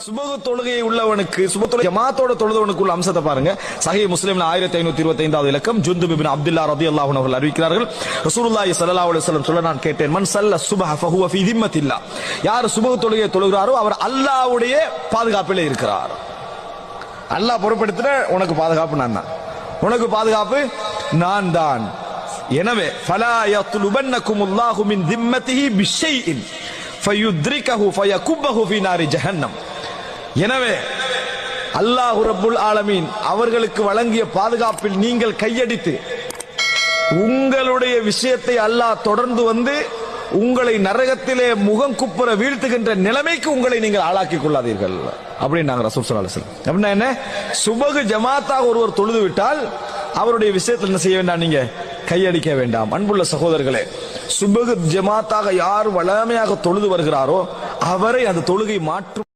சுபகு தொழுகையை உள்ளவனுக்கு சுபகு ஜமாத்தோட தொழுதவனுக்கு உள்ள அம்சத்தை பாருங்க. சஹீஹ் முஸ்லிம்ல 1525வது இலக்கம் ஜுந்துப் இப்னு அப்துல்லா ரலியல்லாஹு அன்ஹு அவர்கள் அறிவிக்கிறார்கள், ரசூலுல்லாஹி ஸல்லல்லாஹு அலைஹி வஸல்லம் சொல்ல நான் கேட்டேன், மன் ஸல்ல சுப்ஹ ஃபஹுவ ஃபீ திம்மத்தில்லாஹ், யார் சுபகு தொழுகையை தொழுகிறாரோ அவர் அல்லாஹ்வுடைய பாதுகாப்பிலே இருக்கிறார். அல்லாஹ் பொறுப்படுத்தின உனக்கு பாதுகாப்பு நான் தான், உனக்கு பாதுகாப்பு நான் தான். எனவே ஃபலா யத்லுபன்னகுமுல்லாஹு மின் திம்மத்திஹி பிஷைஇன் ஃபயுத்ரிகஹு ஃபயகுப்பஹு ஃபீ நாரி ஜஹன்னம். எனவே அல்லாஹ் ரப்புல் ஆலமீன் அவர்களுக்கு வழங்கிய பாதுகாப்பில் நீங்கள் கையடித்து உங்களுடைய விஷயத்தை அல்லாஹ் தொடர்ந்து வந்து உங்களை நரகத்திலே முகம் குப்புற வீழ்த்துகின்ற நிலைமைக்கு உங்களை நீங்கள் ஆளாக்கிக் கொள்ளாதீர்கள் அப்படின்னு ரசூல் ஸல்லல்லாஹு அலைஹி வஸல்லம். அப்படின்னா என்ன, சுபகு ஜமாத்தாக ஒருவர் தொழுது விட்டால் அவருடைய விஷயத்தில் என்ன செய்ய வேண்டாம், நீங்க கையடிக்க வேண்டாம். அன்புள்ள சகோதரர்களே, சுபகு ஜமாத்தாக யார் வளமையாக தொழுது வருகிறாரோ அவரை அந்த தொழுகை மாற்றும்.